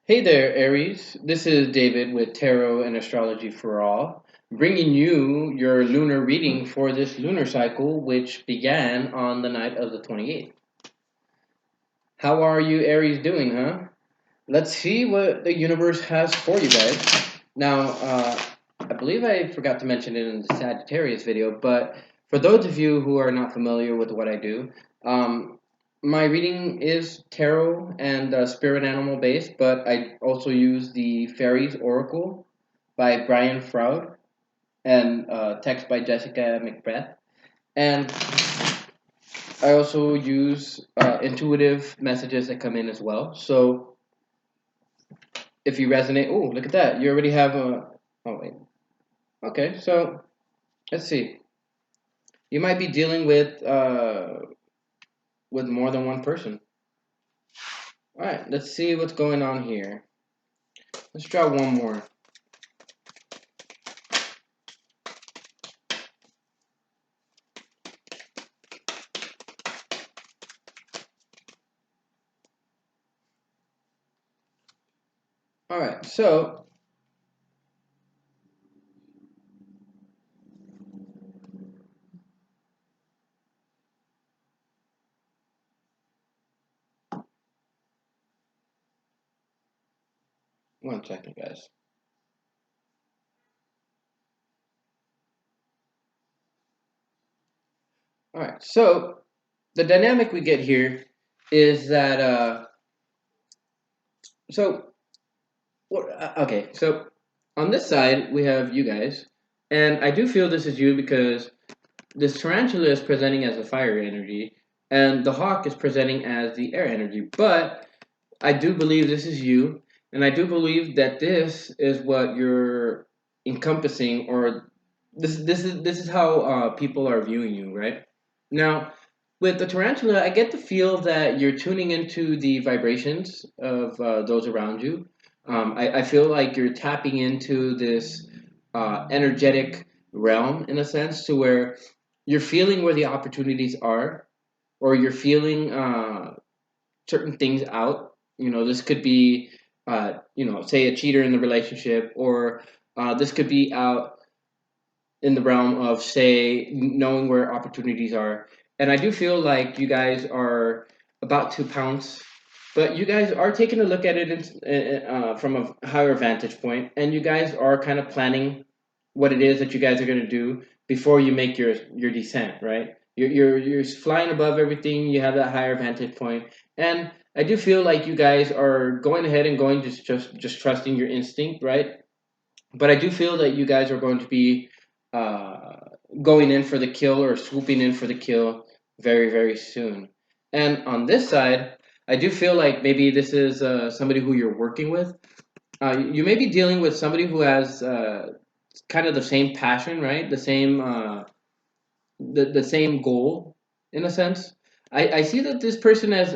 Hey there, Aries. This is David with Tarot and Astrology for All, bringing you your lunar reading for this lunar cycle, which began on the night of the 28th. How are you, Aries, doing, huh? Let's see what the universe has for you guys. Now, I believe I forgot to mention it in the Sagittarius video, but for those of you who are not familiar with what I do, um, my reading is tarot and spirit animal based, but I also use the Fairies Oracle by Brian Froud and text by Jessica Macbeth. And I also use intuitive messages that come in as well. So if you resonate, oh, look at that. You already have a. Oh, wait. Okay, so let's see. You might be dealing with more than one person. All right, let's see what's going on here. Let's draw one more. All right, so one second, guys. All right, so the dynamic we get here is that so okay, so on this side we have you guys, and I do feel this is you because this tarantula is presenting as the fire energy, and the hawk is presenting as the air energy. But I do believe this is you, and I do believe that this is what you're encompassing, or this is how people are viewing you, right? Now, with the tarantula, I get the feel that you're tuning into the vibrations of those around you. I feel like you're tapping into this energetic realm in a sense to where you're feeling where the opportunities are, or you're feeling certain things out. This could be, say a cheater in the relationship, or this could be out in the realm of, say, knowing where opportunities are. And I do feel like you guys are about to pounce, but you guys are taking a look at it from a higher vantage point, and you guys are kind of planning what it is that you guys are going to do before you make your descent, right? You're flying above everything. You have that higher vantage point, and I do feel like you guys are going ahead and going just trusting your instinct, right? But I do feel that you guys are going to be uh, going in for the kill or swooping in for the kill very, very soon. And on this side, I do feel like maybe this is somebody who you're working with. You may be dealing with somebody who has kind of the same passion, right? The same goal, in a sense. I see that this person as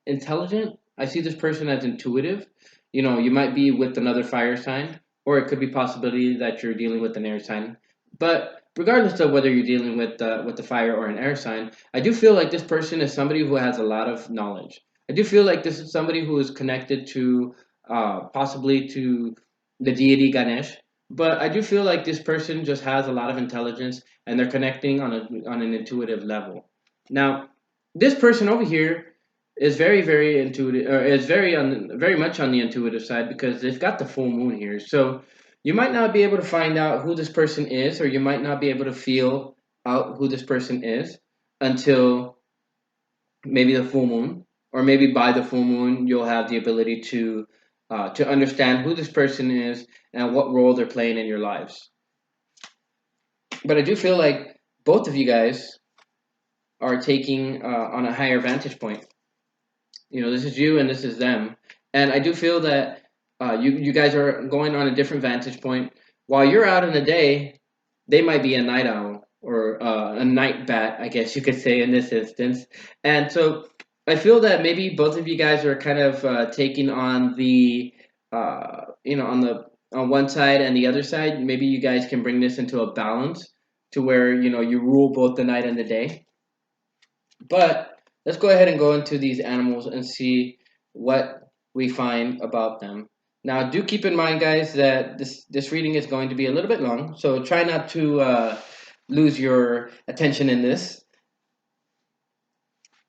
intelligent. I see this person as intuitive. You might be with another fire sign, or it could be possibility that you're dealing with an air sign. But regardless of whether you're dealing with the fire or an air sign, I do feel like this person is somebody who has a lot of knowledge. I do feel like this is somebody who is connected to possibly to the deity Ganesh. But I do feel like this person just has a lot of intelligence, and they're connecting on an intuitive level. Now, this person over here is very, very intuitive, or is very much on the intuitive side because they've got the full moon here. So you might not be able to find out who this person is, or you might not be able to feel out who this person is until maybe the full moon, or maybe by the full moon you'll have the ability to understand who this person is and what role they're playing in your lives. But I do feel like both of you guys are taking on a higher vantage point. This is you and this is them, and I do feel that you guys are going on a different vantage point. While you're out in the day, they might be a night owl or a night bat, I guess you could say in this instance. And so I feel that maybe both of you guys are kind of taking on the on one side and the other side. Maybe you guys can bring this into a balance to where you rule both the night and the day. But let's go ahead and go into these animals and see what we find about them. Now, do keep in mind, guys, that this reading is going to be a little bit long, so try not to lose your attention in this.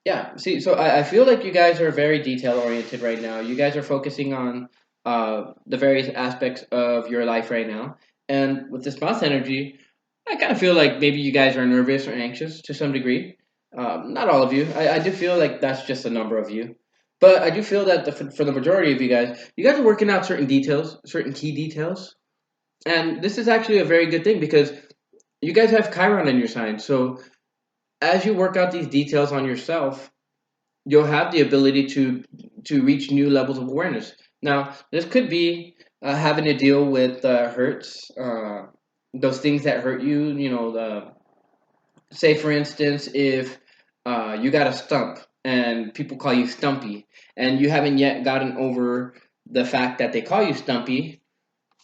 Yeah, see, so I feel like you guys are very detail oriented right now. You guys are focusing on the various aspects of your life right now. And with this mouse energy, I kind of feel like maybe you guys are nervous or anxious to some degree. Not all of you. I do feel like that's just a number of you. But I do feel that for the majority of you guys are working out certain details, certain key details. And this is actually a very good thing because you guys have Chiron in your sign. So as you work out these details on yourself, you'll have the ability to reach new levels of awareness. Now, this could be having to deal with hurts, those things that hurt you. You know, say for instance, if you got a stump and people call you Stumpy, and you haven't yet gotten over the fact that they call you Stumpy,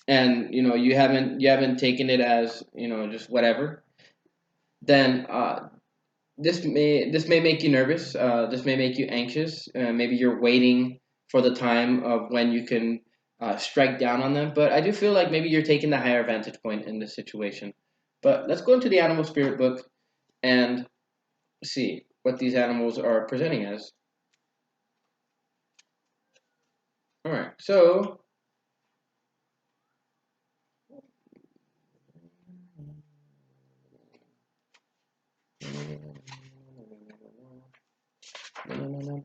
and you haven't taken it as just whatever, then this may make you nervous. This may make you anxious. Maybe you're waiting for the time of when you can strike down on them. But I do feel like maybe you're taking the higher vantage point in this situation. But let's go into the animal spirit book and see what these animals are presenting as. All right. So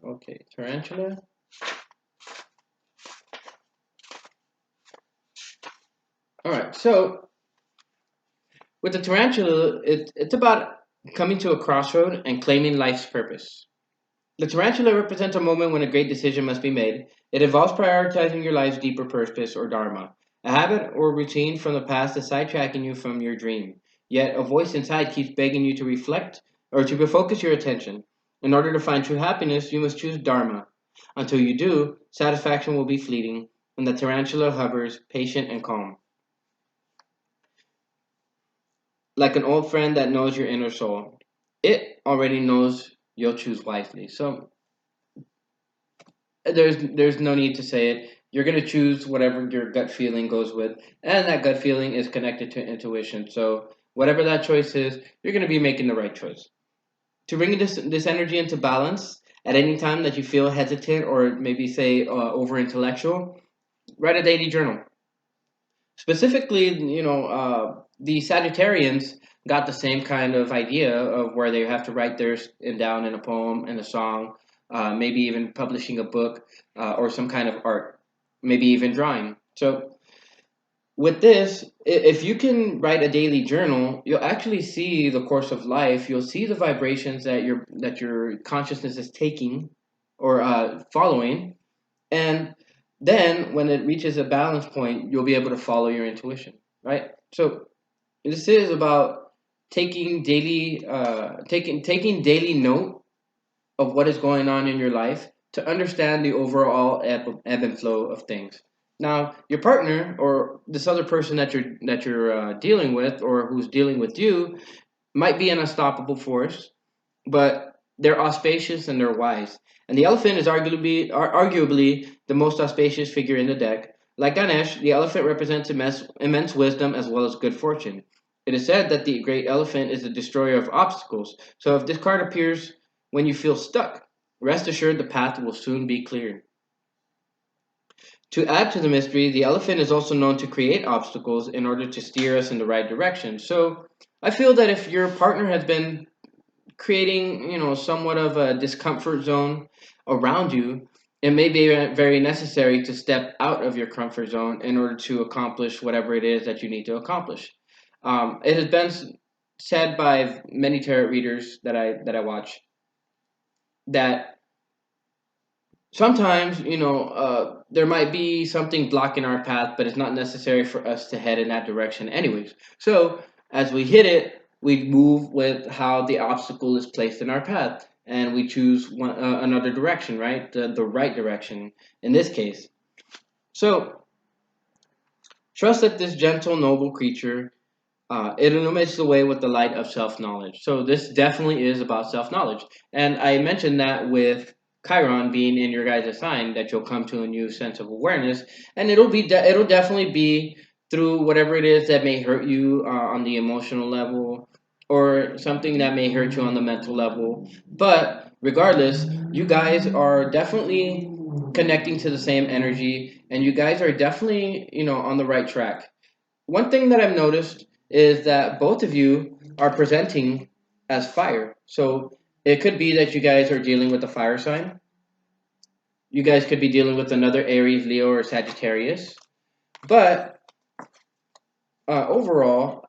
okay, tarantula. All right. So with the tarantula, it's about coming to a crossroad and claiming life's purpose. The tarantula represents a moment when a great decision must be made. It involves prioritizing your life's deeper purpose or dharma. A habit or routine from the past is sidetracking you from your dream. Yet a voice inside keeps begging you to reflect or to refocus your attention. In order to find true happiness, you must choose dharma. Until you do, satisfaction will be fleeting, and the tarantula hovers, patient and calm, like an old friend that knows your inner soul. It already knows you'll choose wisely. So there's no need to say it. You're gonna choose whatever your gut feeling goes with, and that gut feeling is connected to intuition. So whatever that choice is, you're gonna be making the right choice. To bring this energy into balance at any time that you feel hesitant or maybe say over intellectual, write a daily journal. Specifically, the Sagittarians got the same kind of idea of where they have to write theirs down in a poem, in a song, maybe even publishing a book or some kind of art, maybe even drawing. So with this, if you can write a daily journal, you'll actually see the course of life. You'll see the vibrations that your consciousness is taking or following, and then when it reaches a balance point, you'll be able to follow your intuition, right? So this is about taking daily note of what is going on in your life to understand the overall ebb and flow of things. Now, your partner or this other person that you're dealing with or who's dealing with you might be an unstoppable force, but they're auspicious and they're wise. And the elephant is arguably the most auspicious figure in the deck. Like Ganesh, the elephant represents immense wisdom as well as good fortune. It is said that the great elephant is the destroyer of obstacles. So if this card appears when you feel stuck, rest assured the path will soon be cleared. To add to the mystery, the elephant is also known to create obstacles in order to steer us in the right direction. So I feel that if your partner has been creating, somewhat of a discomfort zone around you, it may be very necessary to step out of your comfort zone in order to accomplish whatever it is that you need to accomplish. It has been said by many tarot readers that I watch that sometimes there might be something blocking our path, but it's not necessary for us to head in that direction anyways. So as we hit it, we move with how the obstacle is placed in our path, and we choose another direction, right? The right direction in this case. So trust that this gentle noble creature, it illuminates the way with the light of self-knowledge. So this definitely is about self-knowledge, and I mentioned that with Chiron being in your guys' sign that you'll come to a new sense of awareness, and it'll definitely be through whatever it is that may hurt you on the emotional level, or something that may hurt you on the mental level. But regardless, you guys are definitely connecting to the same energy, and you guys are definitely on the right track. One thing that I've noticed is that both of you are presenting as fire. So it could be that you guys are dealing with a fire sign. You guys could be dealing with another Aries, Leo, or Sagittarius. But overall,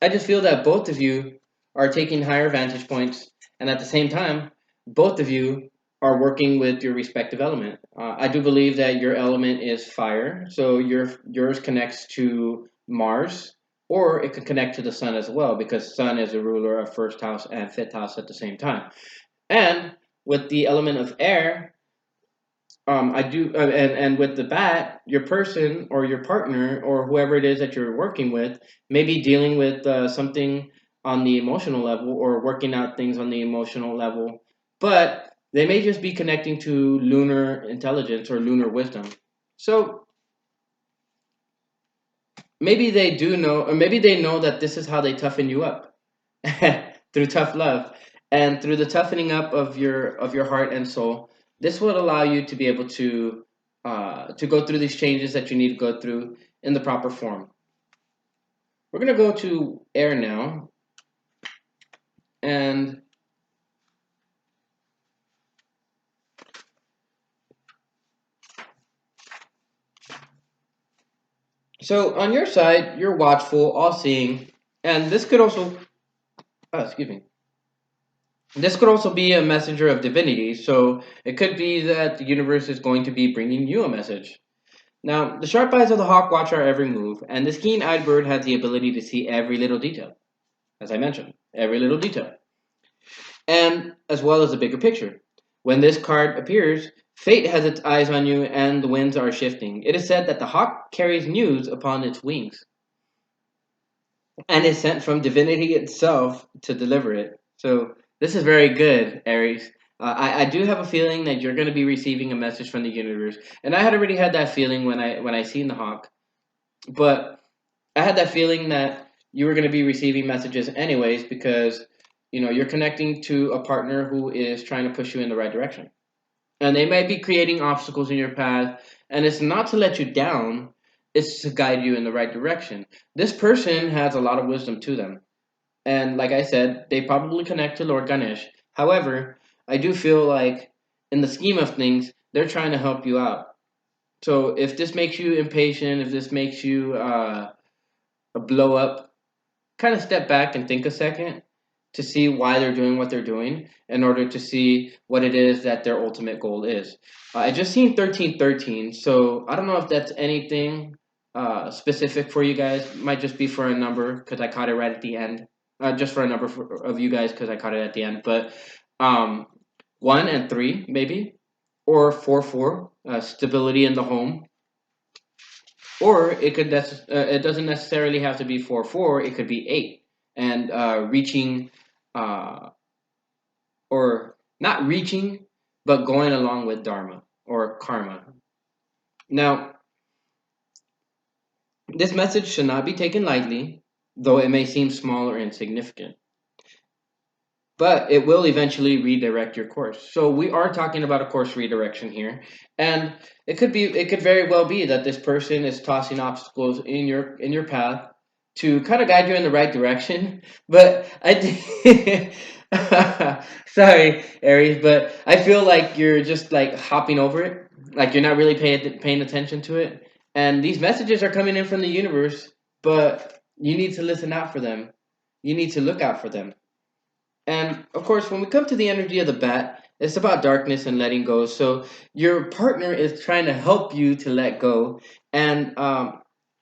I just feel that both of you are taking higher vantage points, and at the same time, both of you are working with your respective element. I do believe that your element is fire, so yours connects to Mars, or it could connect to the sun as well, because sun is a ruler of first house and fifth house at the same time. And with the element of air, I do, and with the bat, your person or your partner or whoever it is that you're working with may be dealing with something on the emotional level or working out things on the emotional level, but they may just be connecting to lunar intelligence or lunar wisdom. So maybe they do know, or maybe they know that this is how they toughen you up through tough love, and through the toughening up of your heart and soul. This will allow you to be able to go through these changes that you need to go through in the proper form. We're gonna go to air now, and so on your side, you're watchful, all-seeing, and this could also, excuse me, this could also be a messenger of divinity. So it could be that the universe is going to be bringing you a message. Now, the sharp eyes of the hawk watch our every move, and this keen eyed bird has the ability to see every little detail, as I mentioned, every little detail, and as well as the bigger picture. When this card appears, fate has its eyes on you, and the winds are shifting. It is said that the hawk carries news upon its wings, and is sent from divinity itself to deliver it. So, this is very good, Aries. I do have a feeling that you're going to be receiving a message from the universe, and I had already had that feeling when I seen the hawk. But I had that feeling that you were going to be receiving messages anyways because you're connecting to a partner who is trying to push you in the right direction. And they might be creating obstacles in your path, and it's not to let you down, it's to guide you in the right direction. This person has a lot of wisdom to them. And like I said, they probably connect to Lord Ganesh. However, I do feel like in the scheme of things, they're trying to help you out. So if this makes you impatient, if this makes you a blow up, kind of step back and think a second to see why they're doing what they're doing in order to see what it is that their ultimate goal is. I just seen 1313, so I don't know if that's anything specific for you guys. Might just be for a number because I caught it right at the end. Just for a number of you guys because I caught it at the end. But um, 1 and 3 maybe, or 4 4, stability in the home. Or it doesn't necessarily have to be 4 4. It could be 8 and reaching uh, or not reaching, but going along with dharma or karma. Now, this message should not be taken lightly, though it may seem small or insignificant. But it will eventually redirect your course. So we are talking about a course redirection here, and it could very well be that this person is tossing obstacles in your path to kind of guide you in the right direction. But sorry, Aries, but I feel like you're just like hopping over it, like you're not really paying attention to it. And these messages are coming in from the universe, but you need to listen out for them. You need to look out for them. And of course, when we come to the energy of the bat, it's about darkness and letting go. So your partner is trying to help you to let go, and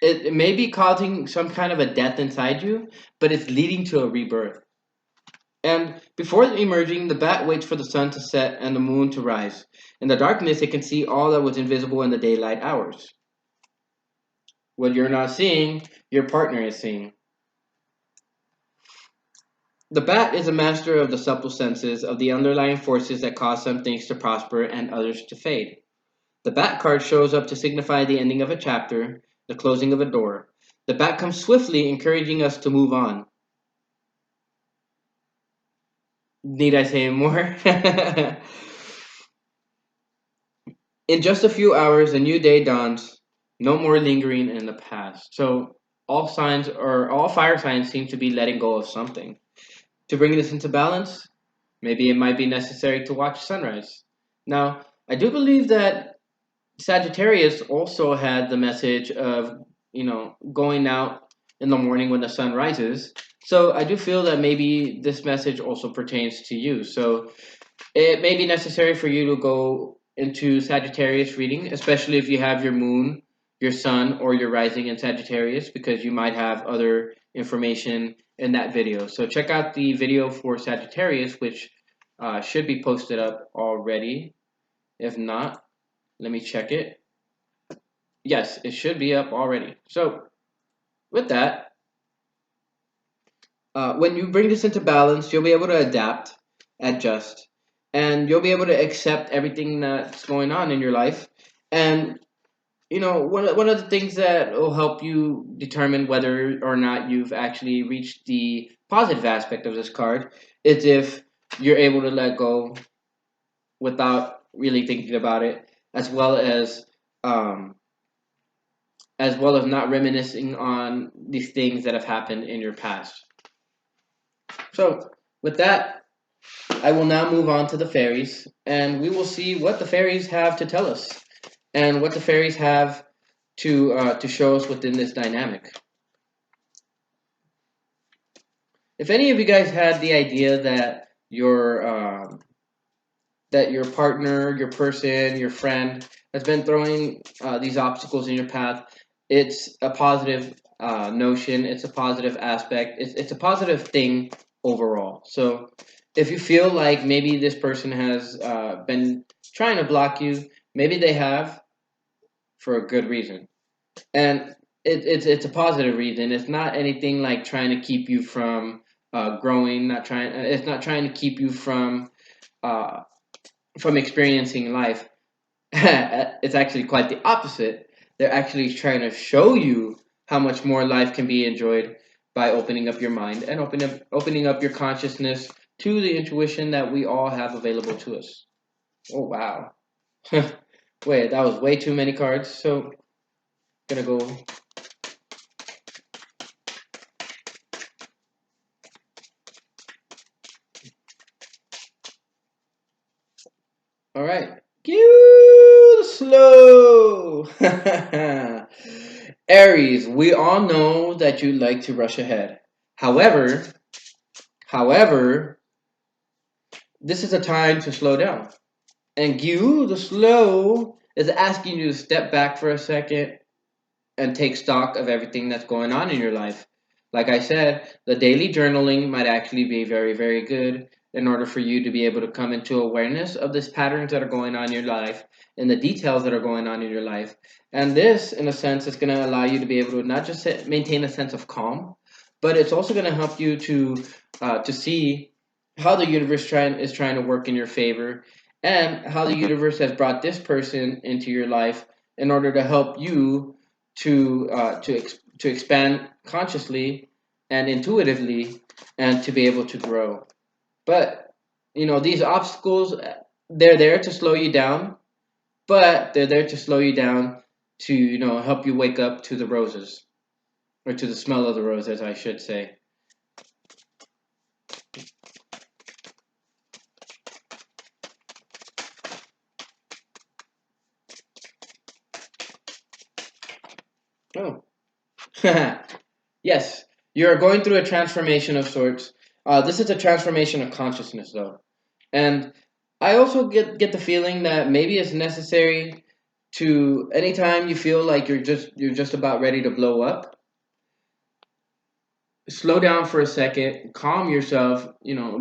it may be causing some kind of a death inside you, but it's leading to a rebirth. And before emerging, the bat waits for the sun to set and the moon to rise. In the darkness, it can see all that was invisible in the daylight hours. What you're not seeing, your partner is seeing. The bat is a master of the subtle senses of the underlying forces that cause some things to prosper and others to fade. The bat card shows up to signify the ending of a chapter, the closing of a door. The bat comes swiftly, encouraging us to move on. Need I say more? In just a few hours, a new day dawns. No more lingering in the past. So all fire signs seem to be letting go of something. To bring this into balance, maybe it might be necessary to watch sunrise. Now, I do believe that Sagittarius also had the message of, going out in the morning when the sun rises. So I do feel that maybe this message also pertains to you. So it may be necessary for you to go into Sagittarius reading, especially if you have your moon, your sun, or your rising in Sagittarius, because you might have other information in that video. So check out the video for Sagittarius, which should be posted up already. If not, let me check it. Yes, it should be up already. So with that, when you bring this into balance, you'll be able to adapt, adjust, and you'll be able to accept everything that's going on in your life. And one of the things that will help you determine whether or not you've actually reached the positive aspect of this card is if you're able to let go without really thinking about it, as well um, as not reminiscing on these things that have happened in your past. So, with that, I will now move on to the fairies, and we will see what the fairies have to tell us, and what the fairies have to show us within this dynamic. If any of you guys had the idea that your partner, your person, your friend has been throwing these obstacles in your path, it's a positive notion. It's a positive aspect. It's a positive thing overall. So if you feel like maybe this person has been trying to block you, maybe they have for a good reason. And it's a positive reason. It's not anything like trying to keep you from growing. Not trying. It's not trying to keep you uh, from experiencing life. It's actually quite the opposite. They're actually trying to show you how much more life can be enjoyed by opening up your mind and opening up your consciousness to the intuition that we all have available to us. Oh wow. Wait, that was way too many cards. So gonna go. All right. Cue slow. Aries, we all know that you like to rush ahead. However, however, this is a time to slow down. And you, the slow, is asking you to step back for a second and take stock of everything that's going on in your life. Like I said, the daily journaling might actually be very, very good in order for you to be able to come into awareness of these patterns that are going on in your life and the details that are going on in your life. And this, in a sense, is going to allow you to be able to not just maintain a sense of calm, but it's also going to help you to see how the universe is trying to work in your favor, and how the universe has brought this person into your life in order to help you to expand consciously and intuitively, and to be able to grow. But these obstacles, they're there to slow you down, but they're there to slow you down to help you wake up to the roses, or to the smell of the roses, I should say. Oh. Yes, you're going through a transformation of sorts. This is a transformation of consciousness, though, and I also get the feeling that maybe it's necessary to, anytime you feel like you're just about ready to blow up, slow down for a second, calm yourself,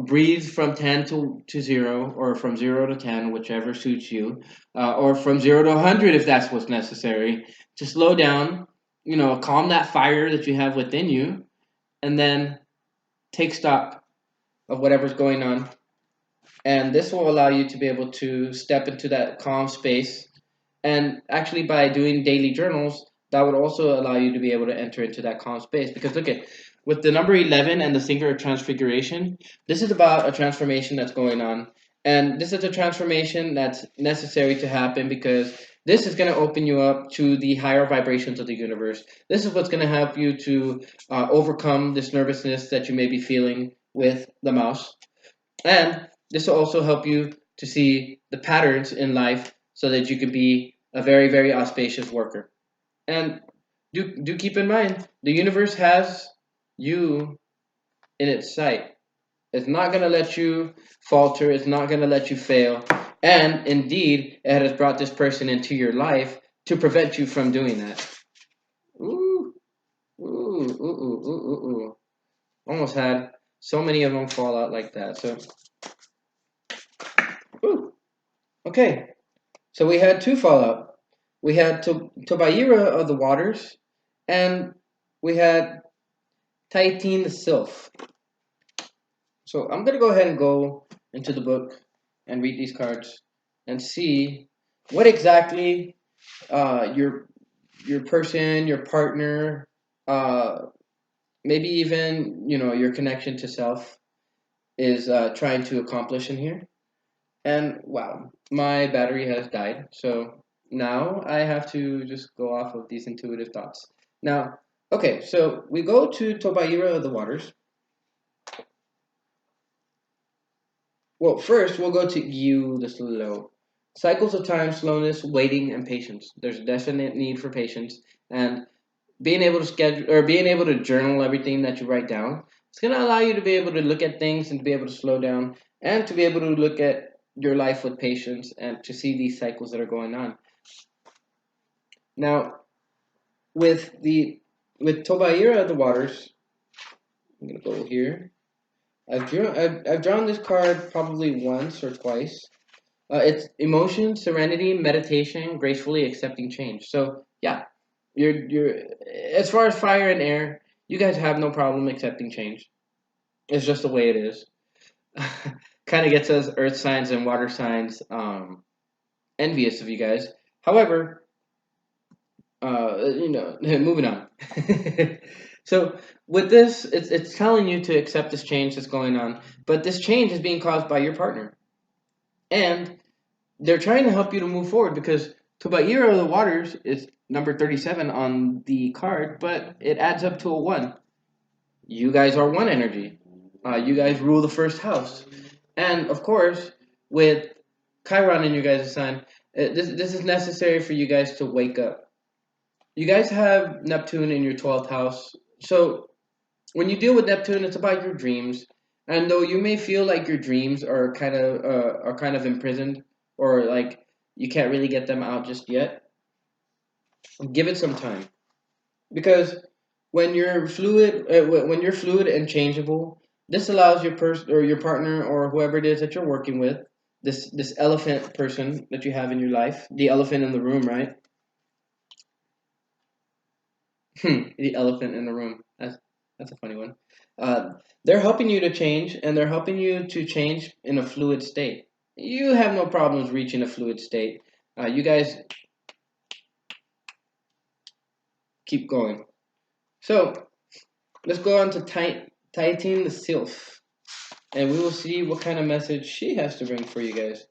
breathe from 10 to 0, or from 0 to 10, whichever suits you, or from 0 to 100 if that's what's necessary, to slow down, calm that fire that you have within you, and then take stock. of whatever's going on. And this will allow you to be able to step into that calm space. And actually, by doing daily journals, that would also allow you to be able to enter into that calm space. Because look at with the number 11 and the singular transfiguration, this is about a transformation that's going on. And this is a transformation that's necessary to happen because this is going to open you up to the higher vibrations of the universe. This is what's going to help you to overcome this nervousness that you may be feeling with the mouse. And this will also help you to see the patterns in life so that you can be a very, very auspicious worker. And do keep in mind, the universe has you in its sight. It's not going to let you falter. It's not going to let you fail. And indeed, it has brought this person into your life to prevent you from doing that. Ooh, ooh, ooh, ooh, ooh, ooh, ooh. Almost had so many of them fall out like that. So, ooh, okay. So we had two fallout. We had Tobaira of the Waters, and we had Titan the Sylph. So I'm gonna go ahead and go into the book and read these cards and see what exactly your person, your partner, uh, maybe even your connection to self is trying to accomplish in here. And wow, my battery has died. So now I have to just go off of these intuitive thoughts. Now, okay, so we go to Tobaira of the Waters. Well, first we'll go to you the slow. Cycles of time, slowness, waiting, and patience. There's a definite need for patience, and being able to schedule or being able to journal everything that you write down. It's gonna allow you to be able to look at things and to be able to slow down and to be able to look at your life with patience and to see these cycles that are going on. Now, with Tobaira of the Waters, I'm gonna go here. I've drawn this card probably once or twice. It's emotion, serenity, meditation, gracefully accepting change. So yeah, you're as far as fire and air, you guys have no problem accepting change. It's just the way it is. Kind of gets us earth signs and water signs envious of you guys. However, moving on. So with this, it's telling you to accept this change that's going on, but this change is being caused by your partner, and they're trying to help you to move forward because Tobaira of the Waters is number 37 on the card, but it adds up to a one. You guys are one energy. You guys rule the first house, and of course, with Chiron in you guys' sign, this is necessary for you guys to wake up. You guys have Neptune in your 12th house. So when you deal with Neptune, it's about your dreams. And though you may feel like your dreams are kind of imprisoned or like you can't really get them out just yet, give it some time. Because when you're fluid and changeable, this allows your person or your partner or whoever it is that you're working with, this elephant person that you have in your life, the elephant in the room, right? The elephant in the room. That's a funny one. Uh, they're helping you to change, and they're helping you to change in a fluid state. You have no problems reaching a fluid state. You guys keep going. So let's go on to Titan the Sylph, and we will see what kind of message she has to bring for you guys.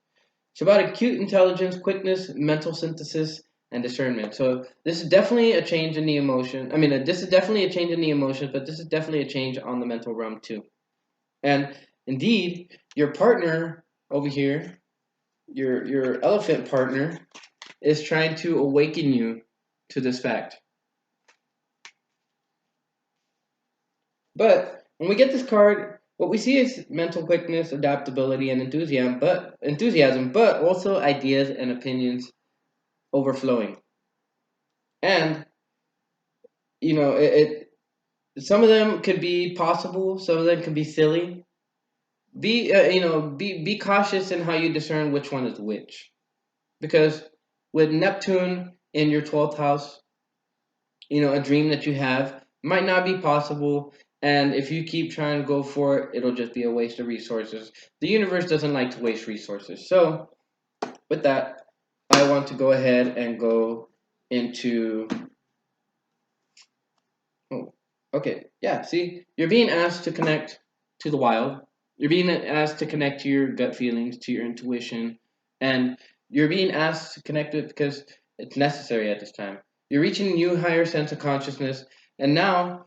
It's about acute intelligence, quickness, mental synthesis, and discernment. So this is definitely a change in the emotion. I mean, this is definitely a change in the emotions, but this is definitely a change on the mental realm too. And indeed, your partner over here, your elephant partner, is trying to awaken you to this fact. But when we get this card, what we see is mental quickness, adaptability, and enthusiasm, but also ideas and opinions overflowing. And some of them could be possible, some of them can be silly. Be cautious in how you discern which one is which, because with Neptune in your 12th house, a dream that you have might not be possible, And if you keep trying to go for it, it'll just be a waste of resources. The universe doesn't like to waste resources. So, with that, I want to go ahead and go into. Oh, okay. Yeah, see, you're being asked to connect to the wild. You're being asked to connect to your gut feelings, to your intuition, and you're being asked to connect it because it's necessary at this time. You're reaching a new higher sense of consciousness, and now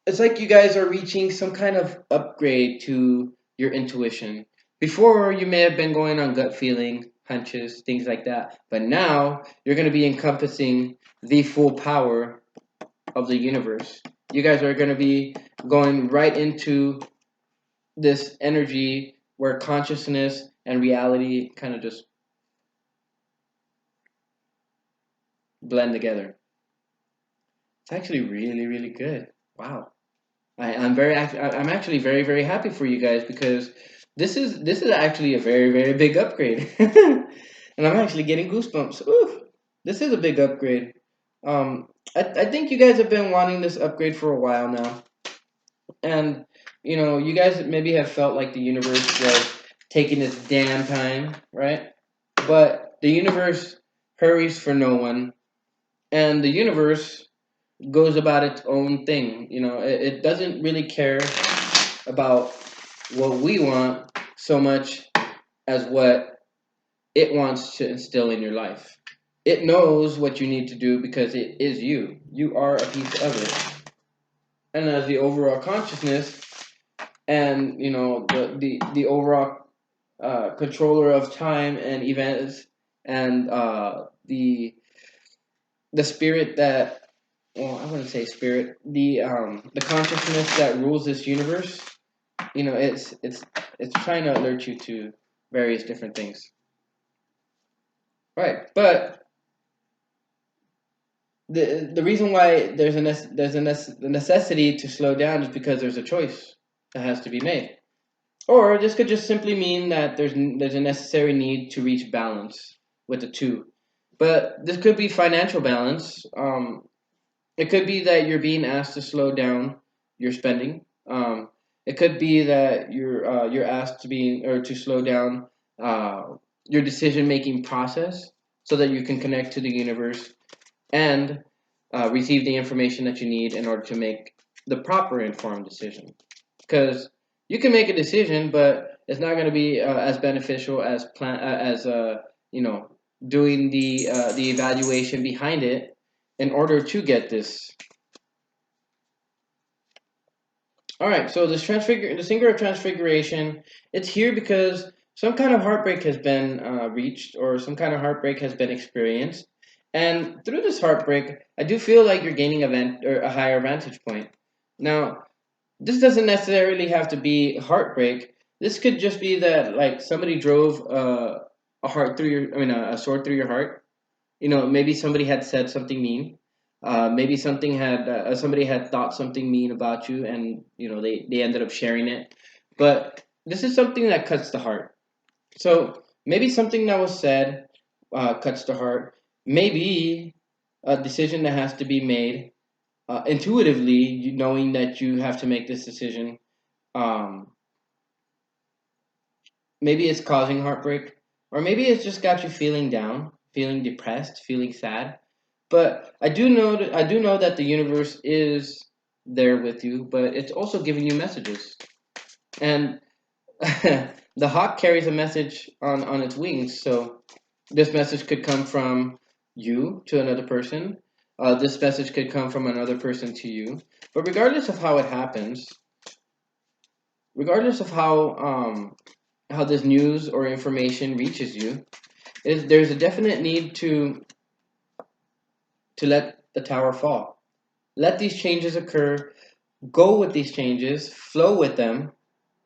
it's like you guys are reaching some kind of upgrade to your intuition. Before, you may have been going on gut feeling, hunches, things like that, but now you're going to be encompassing the full power of the universe. You guys are going to be going right into this energy where consciousness and reality kind of just blend together. It's actually really, really good. Wow. I'm actually very, very happy for you guys because this is actually a very, very big upgrade. And I'm actually getting goosebumps. Ooh, this is a big upgrade. I think you guys have been wanting this upgrade for a while now. And you guys maybe have felt like the universe was taking its damn time, right? But the universe hurries for no one, and the universe goes about its own thing. It doesn't really care about what we want so much as what it wants to instill in your life. It knows what you need to do because it is you. You are a piece of it. And as the overall consciousness, and the overall controller of time and events, and the spirit that, well, I wouldn't say spirit, the consciousness that rules this universe. It's trying to alert you to various different things, right? But the reason why the necessity to slow down is because there's a choice that has to be made. Or this could just simply mean that there's a necessary need to reach balance with the two. But this could be financial balance. It could be that you're being asked to slow down your spending. It could be that you're asked to slow down uh, your decision making process so that you can connect to the universe and receive the information that you need in order to make the proper informed decision. Because you can make a decision, but it's not going to be as beneficial as doing the evaluation behind it in order to get this. All right, so the singer of transfiguration, it's here because some kind of heartbreak has been reached, or some kind of heartbreak has been experienced, and through this heartbreak, I do feel like you're gaining a higher vantage point. Now, this doesn't necessarily have to be heartbreak. This could just be that like somebody drove a sword through your heart. Maybe somebody had said something mean. Maybe somebody had thought something mean about you, and they ended up sharing it. But this is something that cuts the heart. So maybe something that was said cuts the heart. Maybe a decision that has to be made intuitively, knowing that you have to make this decision. Um, Maybe it's causing heartbreak, or maybe it's just got you feeling down, feeling depressed, feeling sad. But I do know that the universe is there with you, but it's also giving you messages. And the hawk carries a message on its wings, so this message could come from you to another person. This message could come from another person to you. But regardless of how it happens, regardless of how this news or information reaches you, there's a definite need to let the tower fall. Let these changes occur. Go with these changes. Flow with them.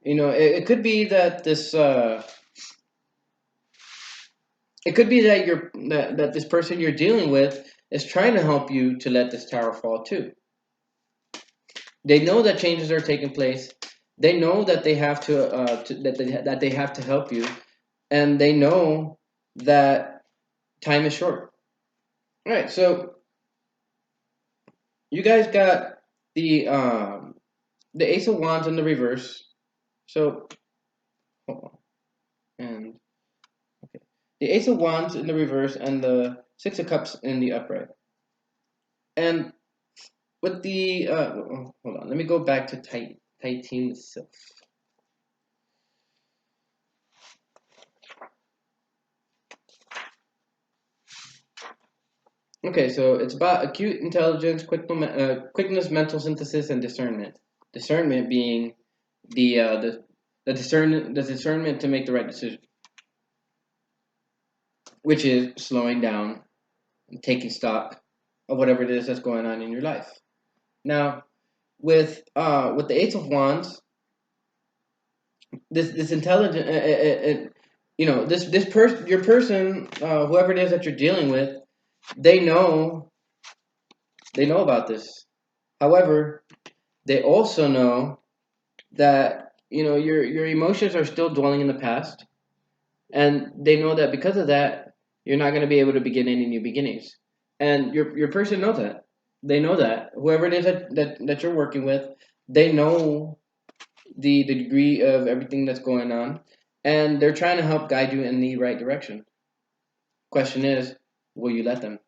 It could be that this. It could be that that this person you're dealing with is trying to help you to let this tower fall too. They know that changes are taking place. They know that they have that they have to help you, and they know that time is short. All right, so you guys got the the Ace of Wands in the reverse. So hold on. And the Ace of Wands in the reverse and the Six of Cups in the upright. And with the hold on, let me go back to tight team itself. Okay, so it's about acute intelligence, quickness, mental synthesis, and discernment. Discernment being the discernment to make the right decision, which is slowing down and taking stock of whatever it is that's going on in your life. Now, with the Eight of Wands, this intelligent, this person, your person, whoever it is that you're dealing with, they know they know about this. However, they also know that your emotions are still dwelling in the past, and they know that because of that, you're not going to be able to begin any new beginnings. And your person knows that. They know that whoever it is that you're working with, they know the degree of everything that's going on, and they're trying to help guide you in the right direction. Question is, will you let them?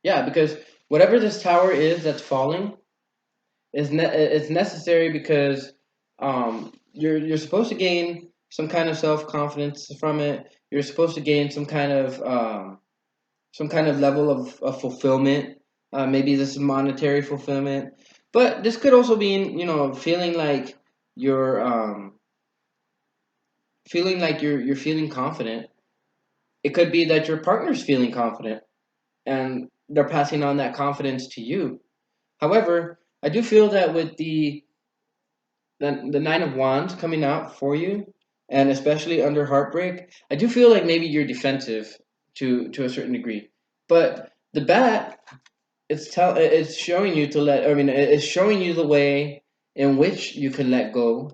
Yeah, because whatever this tower is that's falling it's necessary because you're supposed to gain some kind of self confidence from it. You're supposed to gain some kind of level of fulfillment. Maybe this is monetary fulfillment, but this could also mean feeling like you're you're feeling confident. It could be that your partner's feeling confident and they're passing on that confidence to you. However, I do feel that with the Nine of Wands coming out for you, and especially under heartbreak, I do feel like maybe you're defensive to a certain degree. But the bat, it's showing you to let. I mean, it's showing you the way in which you can let go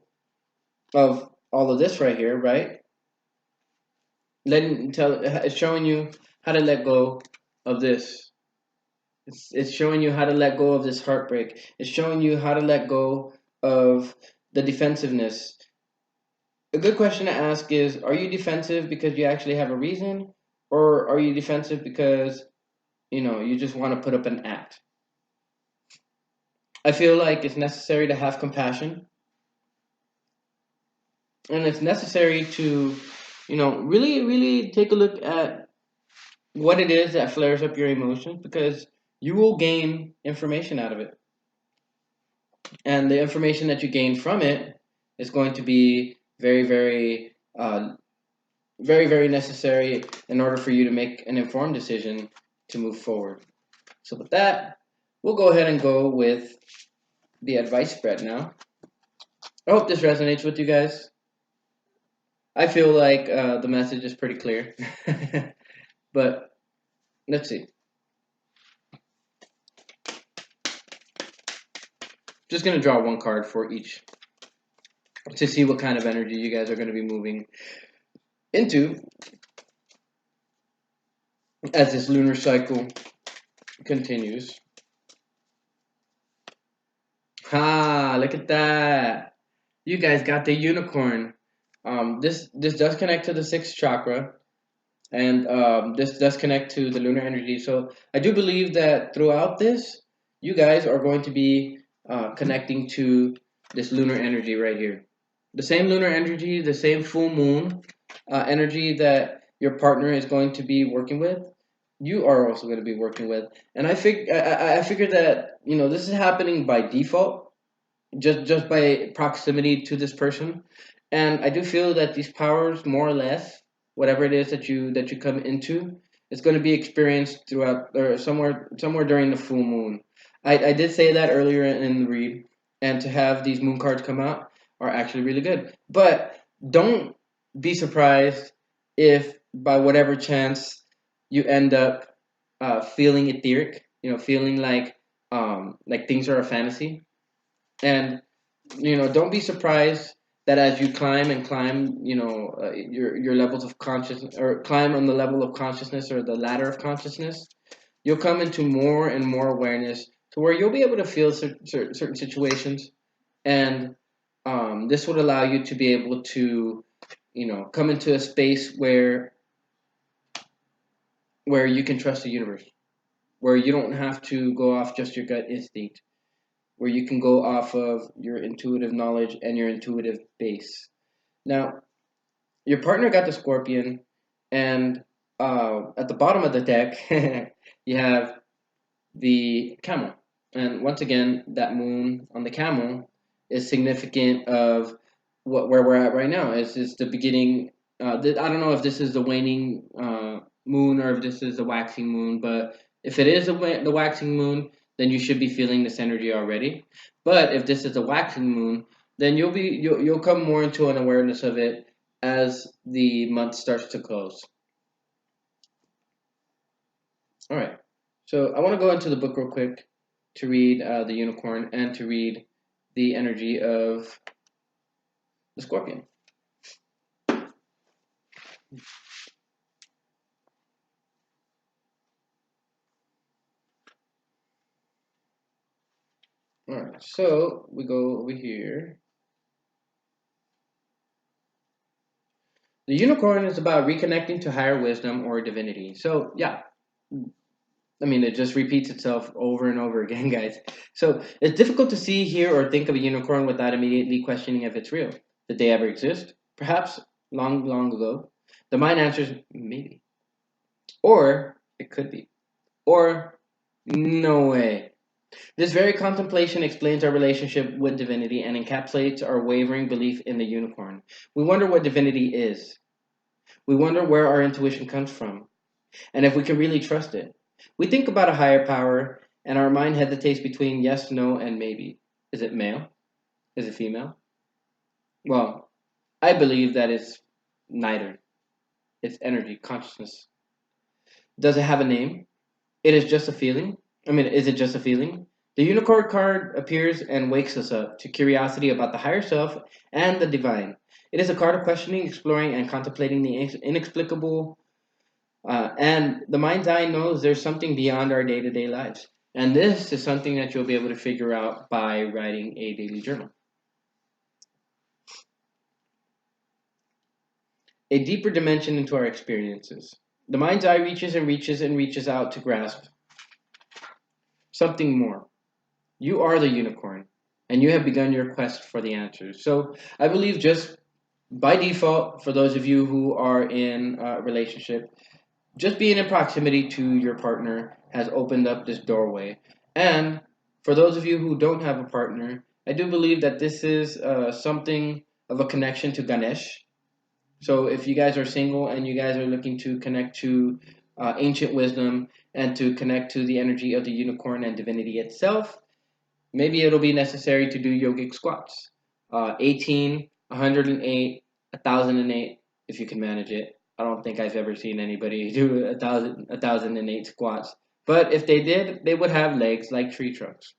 of all of this right here, right? It's showing you how to let go of this. It's showing you how to let go of this heartbreak. It's showing you how to let go of the defensiveness. A good question to ask is, are you defensive because you actually have a reason, or are you defensive because you just want to put up an act? I feel like it's necessary to have compassion, and it's necessary to really really take a look at what it is that flares up your emotions, because you will gain information out of it, and the information that you gain from it is going to be very, very necessary in order for you to make an informed decision to move forward. So with that, we'll go ahead and go with the advice spread now. I hope this resonates with you guys. I feel like the message is pretty clear. But let's see. Just going to draw one card for each to see what kind of energy you guys are going to be moving into as this lunar cycle continues. Ha, look at that. You guys got the unicorn. This does connect to the sixth chakra, and this does connect to the lunar energy. So I do believe that throughout this, you guys are going to be connecting to this lunar energy right here. The same lunar energy, the same full moon energy that your partner is going to be working with, you are also going to be working with. And I figured that this is happening by default, just by proximity to this person. And I do feel that these powers, more or less, whatever it is that you come into, is going to be experienced throughout or somewhere during the full moon. I did say that earlier in the read, and to have these moon cards come out are actually really good. But don't be surprised if by whatever chance you end up feeling etheric, feeling like things are a fantasy. And don't be surprised that as you climb and climb, your levels of consciousness, or climb on the level of consciousness or the ladder of consciousness, you'll come into more and more awareness to where you'll be able to feel certain situations, and this would allow you to be able to, come into a space where you can trust the universe, where you don't have to go off just your gut instinct, where you can go off of your intuitive knowledge and your intuitive base. Now, your partner got the Scorpion, and at the bottom of the deck, you have the Camel. And once again, that moon on the Camel is significant of where we're at right now. Is the beginning. I don't know if this is the waning moon or if this is the waxing moon, but if it is the waxing moon, then you should be feeling this energy already. But if this is the waxing moon, then you'll come more into an awareness of it as the month starts to close. All right. So I want to go into the book real quick to read the unicorn and to read the energy of the scorpion. All right. So we go over here. The unicorn is about reconnecting to higher wisdom or divinity. So yeah, I mean, it just repeats itself over and over again, guys. So it's difficult to see, hear, or think of a unicorn without immediately questioning if it's real. Did they ever exist? Perhaps long, long ago. The mind answers maybe. Or it could be. Or no way. This very contemplation explains our relationship with divinity and encapsulates our wavering belief in the unicorn. We wonder what divinity is. We wonder where our intuition comes from and if we can really trust it. We think about a higher power, and our mind hesitates between yes, no, and maybe. Is it male? Is it female? Well, I believe that it's neither. It's energy, consciousness. Does it have a name? It is just a feeling. Is it just a feeling? The unicorn card appears and wakes us up to curiosity about the higher self and the divine. It is a card of questioning, exploring, and contemplating the inexplicable. And the mind's eye knows there's something beyond our day to day lives. And this is something that you'll be able to figure out by writing a daily journal. A deeper dimension into our experiences. The mind's eye reaches and reaches and reaches out to grasp something more. You are the unicorn, and you have begun your quest for the answers. So I believe just by default, for those of you who are in a relationship, just being in proximity to your partner has opened up this doorway. And for those of you who don't have a partner, I do believe that this is something of a connection to Ganesh. So if you guys are single and you guys are looking to connect to ancient wisdom and to connect to the energy of the unicorn and divinity itself, maybe it'll be necessary to do yogic squats. 18, 108, 1008, if you can manage it. I don't think I've ever seen anybody do 1008 squats. But if they did, they would have legs like tree trunks.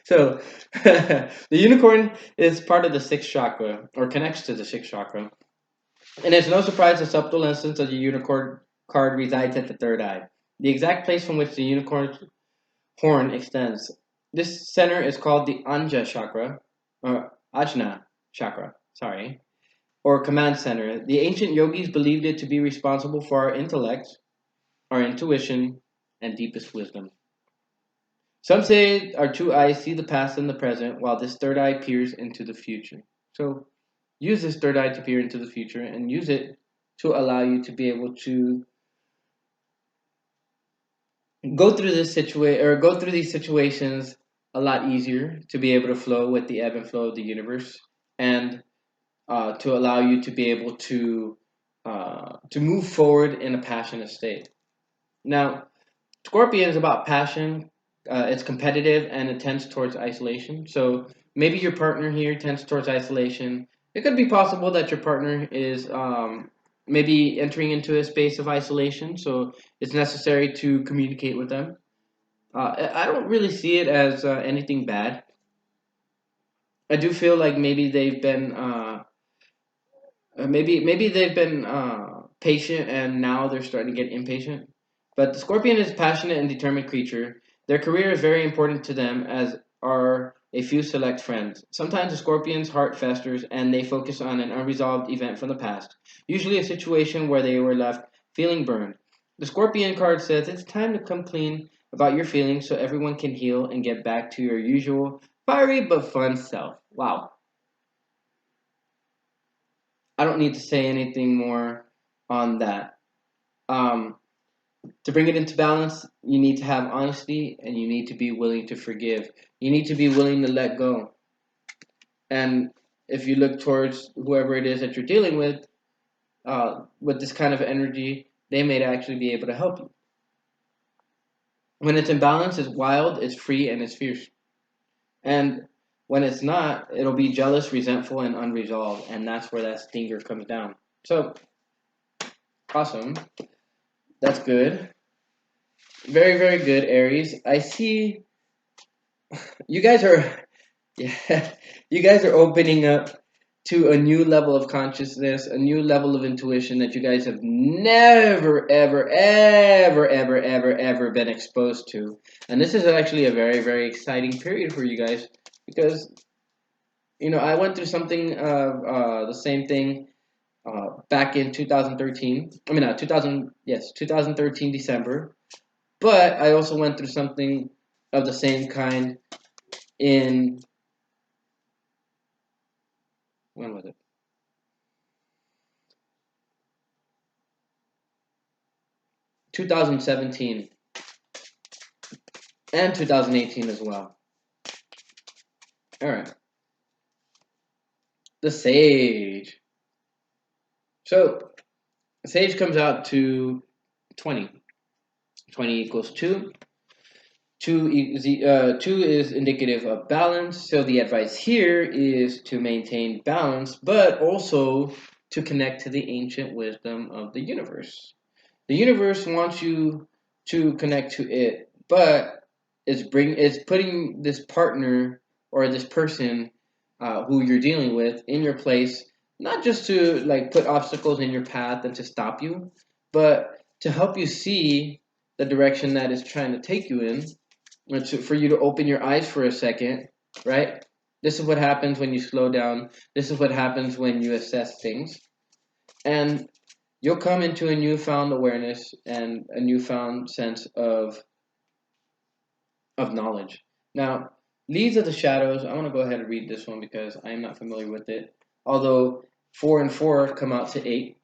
So the unicorn is part of the sixth chakra, or connects to the sixth chakra. And it's no surprise the subtle essence of the unicorn card resides at the third eye, the exact place from which the unicorn horn extends. This center is called the Anja chakra, or Ajna chakra, sorry, or command center. The ancient yogis believed it to be responsible for our intellect, our intuition, and deepest wisdom. Some say our two eyes see the past and the present, while this third eye peers into the future. So use this third eye to peer into the future and use it to allow you to be able to go through these situations a lot easier, to be able to flow with the ebb and flow of the universe, and to allow you to be able to move forward in a passionate state. Now, Scorpion is about passion. It's competitive and it tends towards isolation. So maybe your partner here tends towards isolation. It could be possible that your partner is maybe entering into a space of isolation. So it's necessary to communicate with them. I don't really see it as anything bad. I do feel like maybe they've been maybe they've been patient and now they're starting to get impatient. But the scorpion is a passionate and determined creature. Their career is very important to them, as are a few select friends. Sometimes the scorpion's heart festers and they focus on an unresolved event from the past, usually a situation where they were left feeling burned. The scorpion card says it's time to come clean about your feelings so everyone can heal and get back to your usual fiery but fun self. Wow. I don't need to say anything more on that. Um, to bring it into balance, you need to have honesty and you need to be willing to forgive. You need to be willing to let go. And if you look towards whoever it is that you're dealing with this kind of energy, they may actually be able to help you. When it's in balance, it's wild, it's free, and it's fierce. And when it's not, it'll be jealous, resentful, and unresolved. And that's where that stinger comes down. So, awesome. That's good. Very, very good, Aries. I see you guys are, yeah, you guys are opening up to a new level of consciousness, a new level of intuition that you guys have never, ever, ever, ever, ever, ever been exposed to. And this is actually a very, very exciting period for you guys because, I went through something the same thing back in 2013. I mean, 2000, yes, 2013 December. But I also went through something of the same kind in, when was it? 2017 and 2018 as well. All right. The Sage. So, Sage comes out to 20. 20 equals 2. 2 is indicative of balance. So, the advice here is to maintain balance, but also to connect to the ancient wisdom of the universe. The universe wants you to connect to it, but it's putting this partner or this person who you're dealing with in your place, not just to like put obstacles in your path and to stop you, but to help you see the direction that it's trying to take you in, for you to open your eyes for a second, right? This is what happens when you slow down. This is what happens when you assess things. And you'll come into a newfound awareness and a newfound sense of knowledge. Now, Leaves of the Shadows, I want to go ahead and read this one because I am not familiar with it. Although 4 and 4 come out to 8.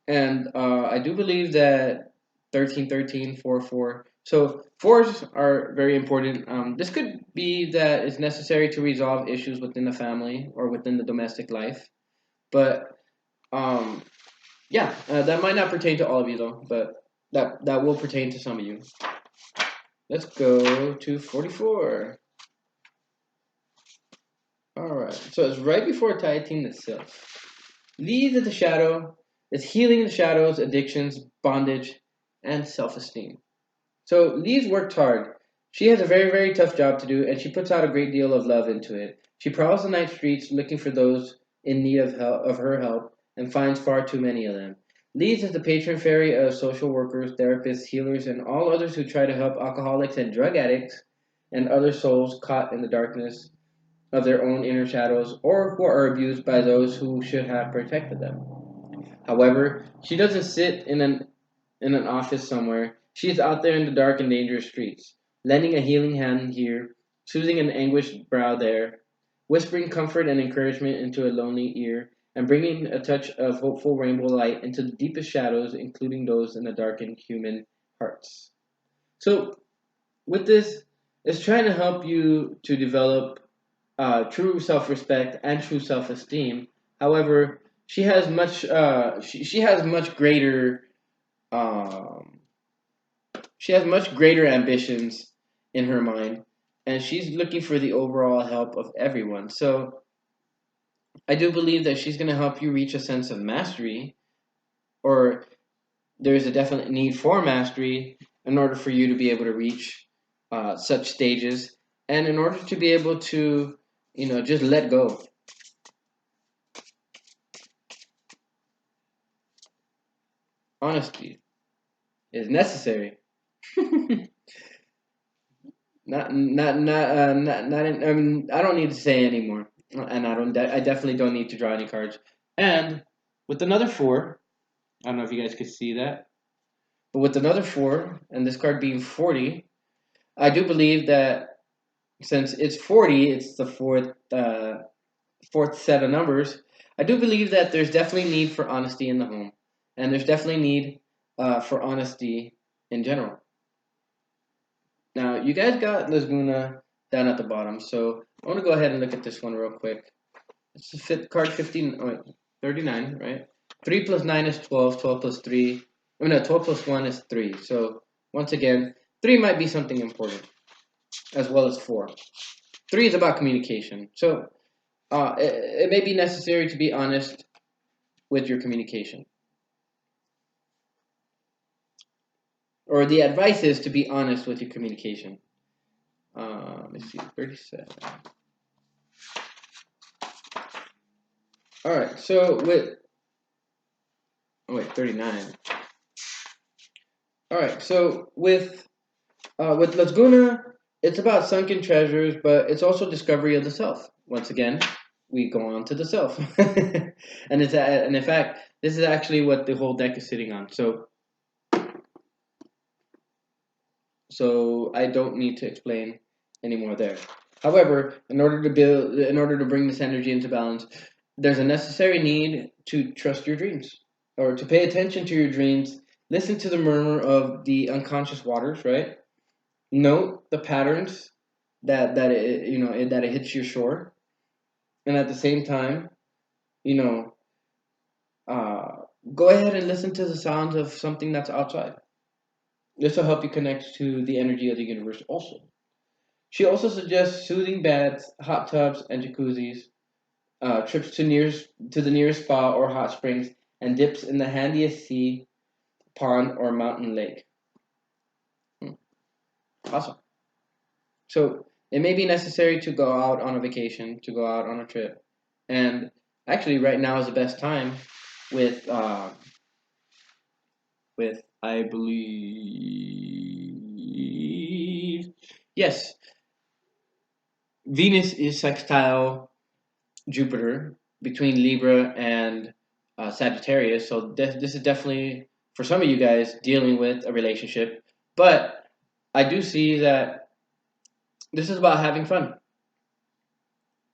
And I do believe that 13, 13, 4, 4. So fours are very important. This could be that it's necessary to resolve issues within the family or within the domestic life. But um, yeah, that might not pertain to all of you though, but that will pertain to some of you. Let's go to 44. All right, so it's right before Titan itself. Leaves of the Shadow is healing the shadows, addictions, bondage, and self-esteem. So Leaves worked hard. She has a very, very tough job to do, and she puts out a great deal of love into it. She prowls the night streets looking for those in need of her help, and finds far too many of them. Leaves is the patron fairy of social workers, therapists, healers, and all others who try to help alcoholics and drug addicts and other souls caught in the darkness of their own inner shadows or who are abused by those who should have protected them. However, she doesn't sit in an office somewhere. She is out there in the dark and dangerous streets, lending a healing hand here, soothing an anguished brow there, whispering comfort and encouragement into a lonely ear, and bringing a touch of hopeful rainbow light into the deepest shadows, including those in the darkened human hearts. So, with this, it's trying to help you to develop true self-respect and true self-esteem. However, she has much greater um, she has much greater ambitions in her mind, and she's looking for the overall help of everyone. So I do believe that she's going to help you reach a sense of mastery, or there's a definite need for mastery in order for you to be able to reach such stages, and in order to be able to, just let go. honesty is necessary. I mean, I don't need to say anymore, and I definitely don't need to draw any cards. And with another four, I don't know if you guys could see that, but with another four, and this card being 40, I do believe that since it's 40, it's the fourth set of numbers. I do believe that there's definitely need for honesty in the home, and there's definitely need for honesty in general. Now, you guys got Laguna down at the bottom, so I want to go ahead and look at this one real quick. It's the card 15, 39, right? 3 plus 9 is 12, 12 plus 3, I mean, no, 12 plus 1 is 3. So, once again, 3 might be something important, as well as 4. 3 is about communication. So, it may be necessary to be honest with your communication. Or the advice is to be honest with your communication. Let me see, 37. All right, so oh wait, 39. All right, so with Laguna, it's about sunken treasures, but it's also discovery of the self. Once again, we go on to the self, and in fact, this is actually what the whole deck is sitting on. So I don't need to explain anymore there. However, in order to bring this energy into balance, there's a necessary need to trust your dreams or to pay attention to your dreams. Listen to the murmur of the unconscious waters, right? Note the patterns that it hits your shore, and at the same time, you know, uh, go ahead and listen to the sounds of something that's outside. This will help you connect to the energy of the universe also. She also suggests soothing baths, hot tubs, and jacuzzis, trips to the nearest spa or hot springs, and dips in the handiest sea, pond, or mountain lake. Hmm, awesome. So it may be necessary to go out on a vacation, to go out on a trip, and actually, right now is the best time with I believe, yes, Venus is sextile Jupiter between Libra and Sagittarius. So this is definitely for some of you guys dealing with a relationship. But I do see that this is about having fun.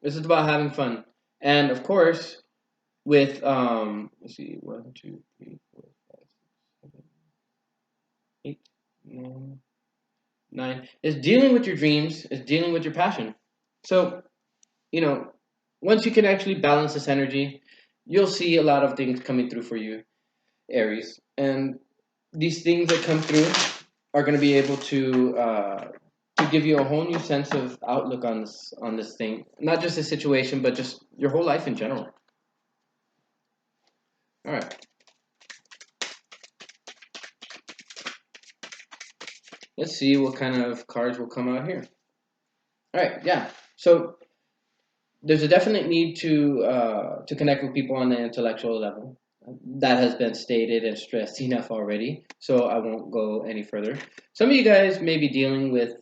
This is about having fun, and of course, with let's see, 1, 2, 3, 4, 5, 6, 7, 8, 9. Is dealing with your dreams. Is dealing with your passion. So you know, once you can actually balance this energy, you'll see a lot of things coming through for you, Aries. And these things that come through are going to be able to give you a whole new sense of outlook on this thing. Not just the situation, but just your whole life in general. All right. Let's see what kind of cards will come out here. All right. Yeah. So there's a definite need to connect with people on the intellectual level. That has been stated and stressed enough already, so I won't go any further. Some of you guys may be dealing with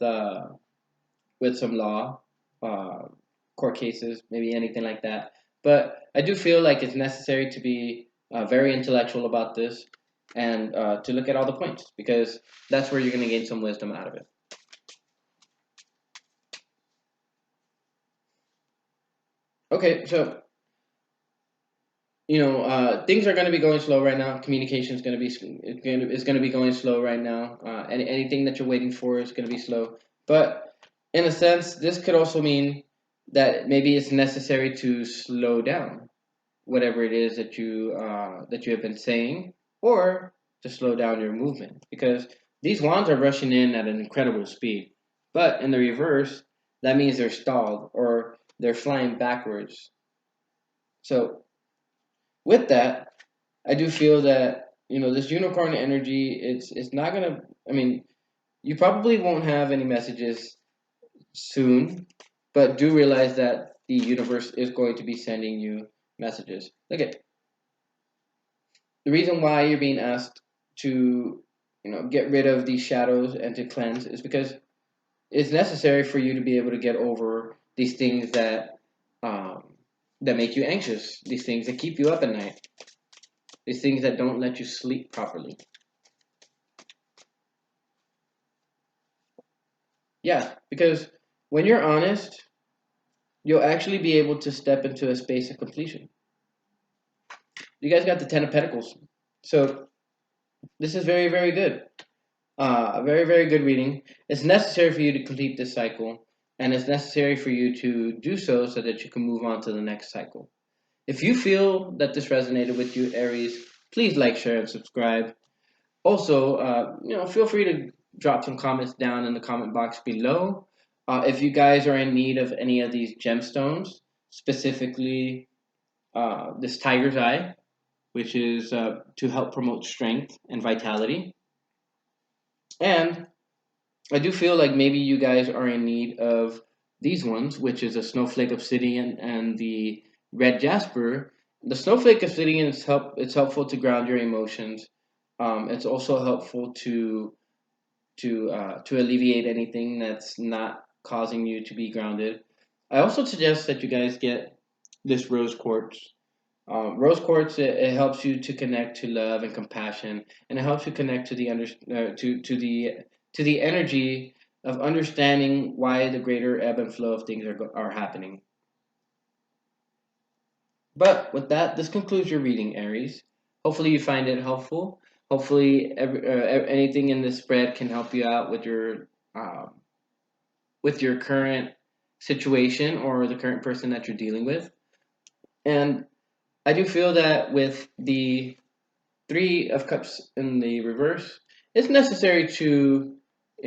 some law, uh, court cases, maybe anything like that. But I do feel like it's necessary to be very intellectual about this and to look at all the points because that's where you're going to gain some wisdom out of it. Okay, so things are going to be going slow right now. Communication is going to be going slow right now. Anything that you're waiting for is going to be slow. But in a sense, this could also mean that maybe it's necessary to slow down whatever it is that you have been saying, or to slow down your movement because these wands are rushing in at an incredible speed. But in the reverse, that means they're stalled or they're flying backwards. So with that, I do feel that this unicorn energy. It's not gonna. I mean, you probably won't have any messages soon, but do realize that the universe is going to be sending you messages. Look at the reason why you're being asked. to get rid of these shadows and to cleanse is because it's necessary for you to be able to get over these things um, that make you anxious, these things that keep you up at night, these things that don't let you sleep properly. Yeah, because when you're honest, you'll actually be able to step into a space of completion. You guys got the Ten of Pentacles. So this is very, very good. A very, very good reading. It's necessary for you to complete this cycle, and it's necessary for you to do so that you can move on to the next cycle. If you feel that this resonated with you, Aries, please like, share, and subscribe. Also, feel free to drop some comments down in the comment box below. If you guys are in need of any of these gemstones, specifically this Tiger's Eye, which is to help promote strength and vitality. And I do feel like maybe you guys are in need of these ones, which is a Snowflake Obsidian and the Red Jasper. The Snowflake Obsidian it's helpful to ground your emotions. It's also helpful to alleviate anything that's not causing you to be grounded. I also suggest that you guys get this rose quartz. Rose quartz it helps you to connect to love and compassion, and it helps you connect to the to the energy of understanding why the greater ebb and flow of things are happening. But with that, this concludes your reading, Aries. Hopefully, you find it helpful. Hopefully, anything in this spread can help you out um, with your current situation or the current person that you're dealing with. And I do feel that with the Three of Cups in the reverse, it's necessary to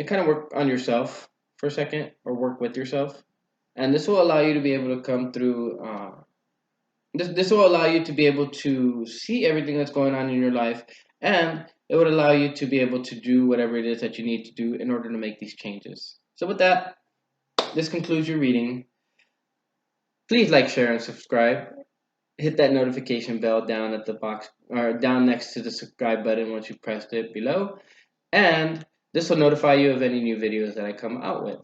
kind of work on yourself for a second or work with yourself. And this will allow you to be able to come through. This will allow you to be able to see everything that's going on in your life, and it would allow you to be able to do whatever it is that you need to do in order to make these changes. So, with that, this concludes your reading. Please like, share, and subscribe. Hit that notification bell down at the box or down next to the subscribe button once you pressed it below, and this will notify you of any new videos that I come out with.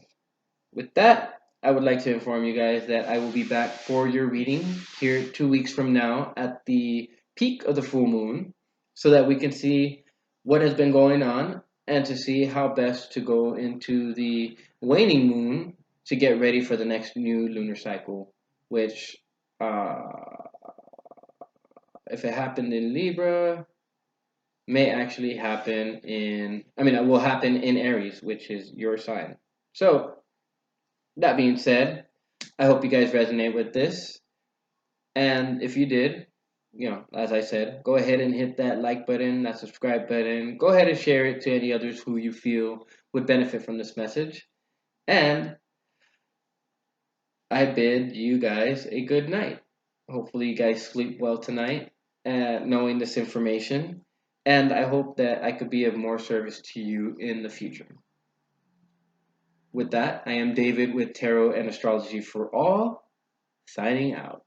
With that, I would like to inform you guys that I will be back for your reading here 2 weeks from now at the peak of the full moon so that we can see what has been going on and to see how best to go into the waning moon to get ready for the next new lunar cycle, which, uh, if it happened in Libra, may actually happen it will happen in Aries, which is your sign. So, that being said, I hope you guys resonate with this. And if you did, as I said, go ahead and hit that like button, that subscribe button. Go ahead and share it to any others who you feel would benefit from this message. And I bid you guys a good night. Hopefully, you guys sleep well tonight, knowing this information. And I hope that I could be of more service to you in the future. With that, I am David with Tarot and Astrology for All, signing out.